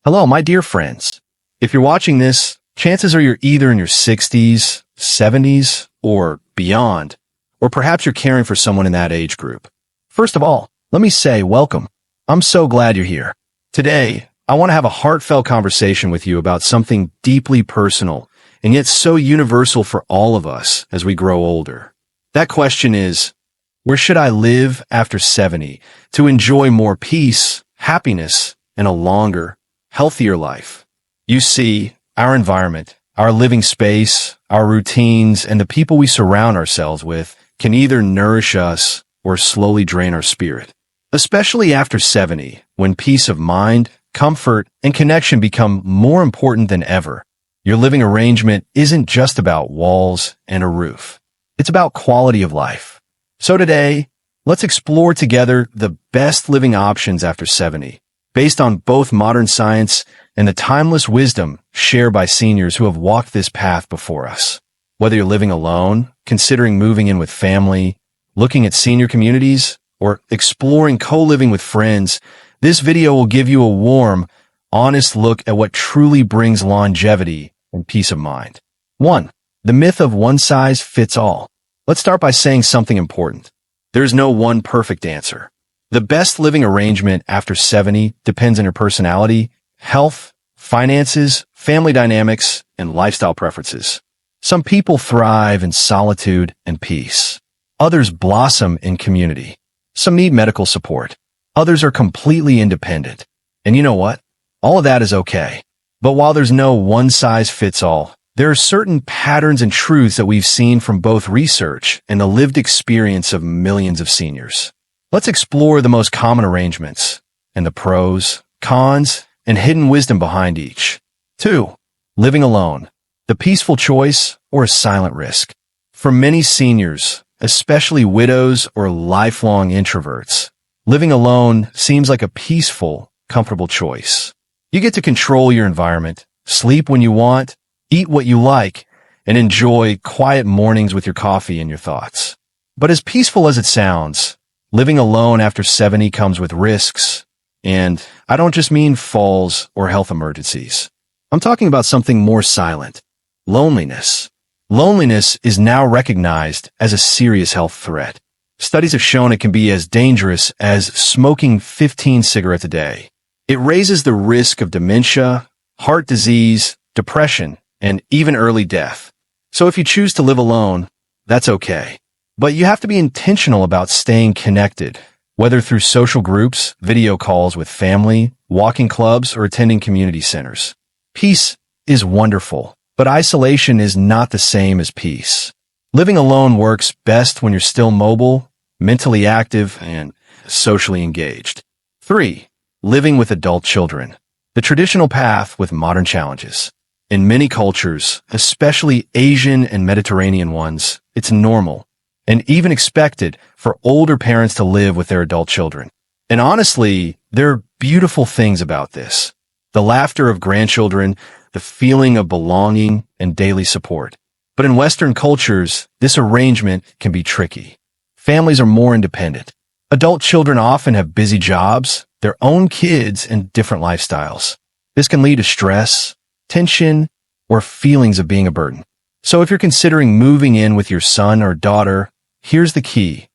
Hello, my dear friends. If you're watching this, chances are you're either in your 60s, 70s, or beyond, or perhaps you're caring for someone in that age group. First of all, let me say welcome. I'm so glad you're here. Today, I want to have a heartfelt conversation with you about something deeply personal and yet so universal for all of us as we grow older. That question is, where should I live after 70 to enjoy more peace, happiness, and a longer, healthier life? You see, our environment, our living space, our routines, and the people we surround ourselves with can either nourish us or slowly drain our spirit. Especially after 70, when peace of mind, comfort, and connection become more important than ever. Your living arrangement isn't just about walls and a roof. It's about quality of life. So today, let's explore together the best living options after 70, based on both modern science and the timeless wisdom shared by seniors who have walked this path before us. Whether you're living alone, considering moving in with family, looking at senior communities, or exploring co-living with friends, this video will give you a warm, honest look at what truly brings longevity and peace of mind. 1. The myth of one size fits all. Let's start by saying something important. There's no one perfect answer. The best living arrangement after 70 depends on your personality, health, finances, family dynamics, and lifestyle preferences. Some people thrive in solitude and peace. Others blossom in community. Some need medical support. Others are completely independent. And you know what? All of that is okay. But while there's no one size fits all, there are certain patterns and truths that we've seen from both research and the lived experience of millions of seniors. Let's explore the most common arrangements and the pros, cons, and hidden wisdom behind each. 2. Living alone. The peaceful choice or a silent risk. For many seniors, especially widows or lifelong introverts, living alone seems like a peaceful, comfortable choice. You get to control your environment, sleep when you want, eat what you like, and enjoy quiet mornings with your coffee and your thoughts. But as peaceful as it sounds, living alone after 70 comes with risks, and I don't just mean falls or health emergencies. I'm talking about something more silent. Loneliness. Loneliness is now recognized as a serious health threat. Studies have shown it can be as dangerous as smoking 15 cigarettes a day. It raises the risk of dementia, heart disease, depression, and even early death. So if you choose to live alone, that's okay. But you have to be intentional about staying connected, whether through social groups, video calls with family, walking clubs, or attending community centers. Peace is wonderful, but isolation is not the same as peace. Living alone works best when you're still mobile, mentally active, and socially engaged. 3. Living with adult children. The traditional path with modern challenges. In many cultures, especially Asian and Mediterranean ones, it's normal and even expected for older parents to live with their adult children. And honestly, there are beautiful things about this. The laughter of grandchildren, the feeling of belonging, and daily support. But in Western cultures, this arrangement can be tricky. Families are more independent. Adult children often have busy jobs, their own kids, and different lifestyles. This can lead to stress, tension, or feelings of being a burden. So if you're considering moving in with your son or daughter, here's the key.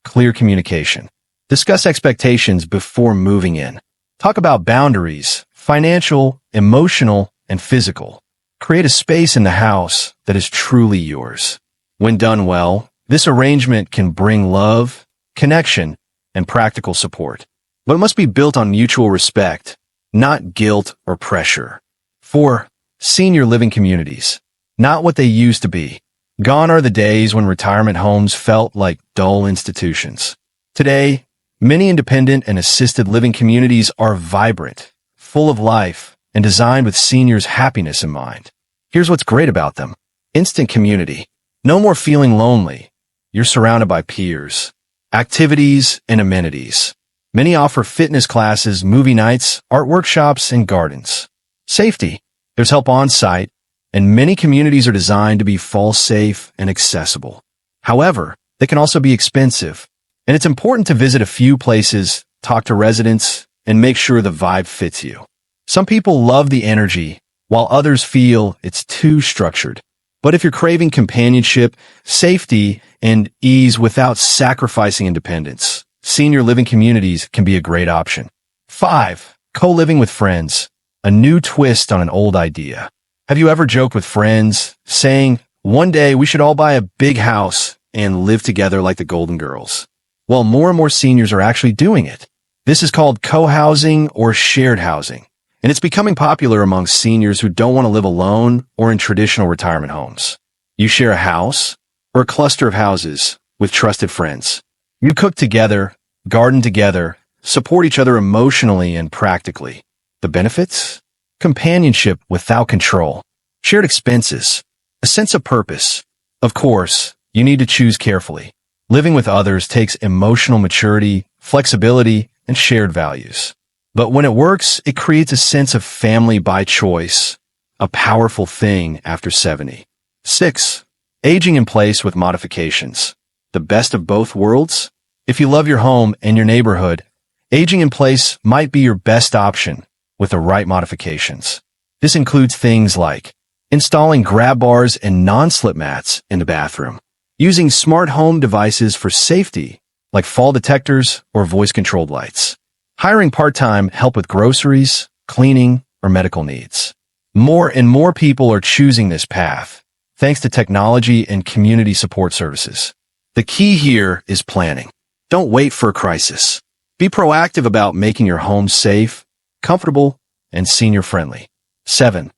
Clear communication. Discuss expectations before moving in. Talk about boundaries, financial, emotional, and physical. Create a space in the house that is truly yours. When done well, this arrangement can bring love, connection, and practical support. But it must be built on mutual respect, not guilt or pressure. 4. Senior living communities. Not what they used to be. Gone are the days when retirement homes felt like dull institutions. Today, many independent and assisted living communities are vibrant, full of life, and designed with seniors' happiness in mind. Here's what's great about them. Instant community. No more feeling lonely. You're surrounded by peers, activities, and amenities. Many offer fitness classes, movie nights, art workshops, and gardens. Safety. There's help on site, and many communities are designed to be fall-safe and accessible. However, they can also be expensive, and it's important to visit a few places, talk to residents, and make sure the vibe fits you. Some people love the energy, while others feel it's too structured. But if you're craving companionship, safety, and ease without sacrificing independence, senior living communities can be a great option. 5. Co-living with friends. A new twist on an old idea. Have you ever joked with friends, saying, one day we should all buy a big house and live together like the Golden Girls? Well, more and more seniors are actually doing it. This is called co-housing or shared housing, and it's becoming popular among seniors who don't want to live alone or in traditional retirement homes. You share a house or a cluster of houses with trusted friends. You cook together, garden together, support each other emotionally and practically. The benefits? Companionship without control, shared expenses, a sense of purpose. Of course, you need to choose carefully. Living with others takes emotional maturity, flexibility, and shared values. But when it works, it creates a sense of family by choice, a powerful thing after 70. 6. Aging in place with modifications. The best of both worlds? If you love your home and your neighborhood, aging in place might be your best option with the right modifications. This includes things like installing grab bars and non-slip mats in the bathroom, using smart home devices for safety, like fall detectors or voice-controlled lights, hiring part-time help with groceries, cleaning, or medical needs. More and more people are choosing this path, thanks to technology and community support services. The key here is planning. Don't wait for a crisis. Be proactive about making your home safe, comfortable, and senior-friendly. 7.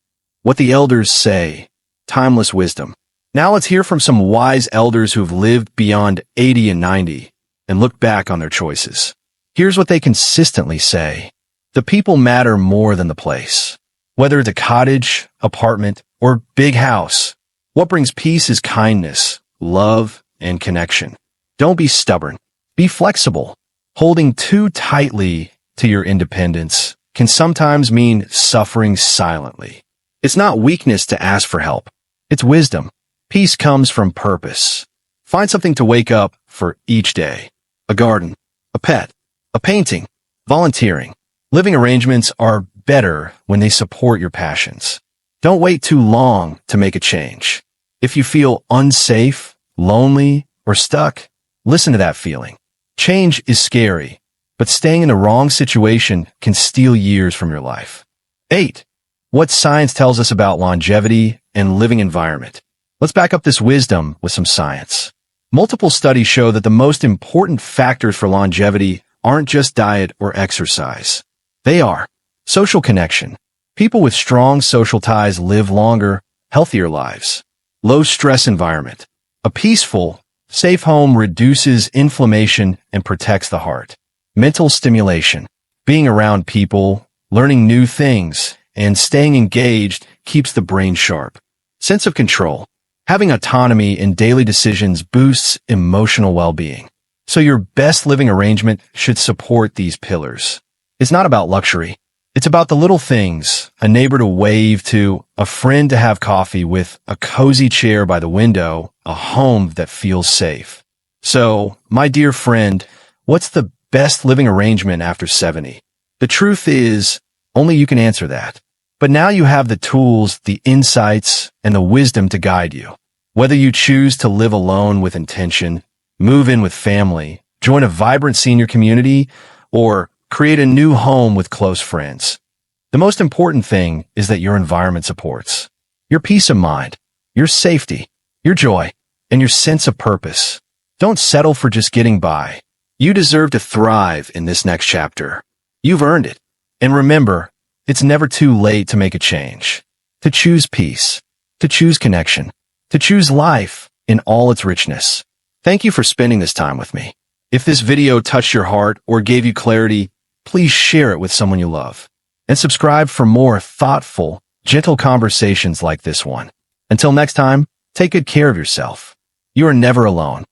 What the elders say. Timeless wisdom. Now let's hear from some wise elders who've lived beyond 80 and 90 and look back on their choices. Here's what they consistently say. The people matter more than the place. Whether it's a cottage, apartment, or big house, what brings peace is kindness, love, and connection. Don't be stubborn. Be flexible. Holding too tightly to your independence can sometimes mean suffering silently. It's not weakness to ask for help. It's wisdom. Peace comes from purpose. Find something to wake up for each day. A garden, a pet, a painting, volunteering. Living arrangements are better when they support your passions. Don't wait too long to make a change. If you feel unsafe, lonely, or stuck, listen to that feeling. Change is scary, but staying in the wrong situation can steal years from your life. 8. What science tells us about longevity and living environment. Let's back up this wisdom with some science. Multiple studies show that the most important factors for longevity aren't just diet or exercise. They are social connection. People with strong social ties live longer, healthier lives. Low stress environment. A peaceful, safe home reduces inflammation and protects the heart. Mental stimulation. Being around people, learning new things, and staying engaged keeps the brain sharp. Sense of control. Having autonomy in daily decisions boosts emotional well-being. So your best living arrangement should support these pillars. It's not about luxury. It's about the little things, a neighbor to wave to, a friend to have coffee with, a cozy chair by the window, a home that feels safe. So, my dear friend, what's the best living arrangement after 70? The truth is, only you can answer that. But now you have the tools, the insights, and the wisdom to guide you. Whether you choose to live alone with intention, move in with family, join a vibrant senior community, or create a new home with close friends. The most important thing is that your environment supports your peace of mind, your safety, your joy, and your sense of purpose. Don't settle for just getting by. You deserve to thrive in this next chapter. You've earned it. And remember, it's never too late to make a change, to choose peace, to choose connection, to choose life in all its richness. Thank you for spending this time with me. If this video touched your heart or gave you clarity, please share it with someone you love. And subscribe for more thoughtful, gentle conversations like this one. Until next time, take good care of yourself. You are never alone.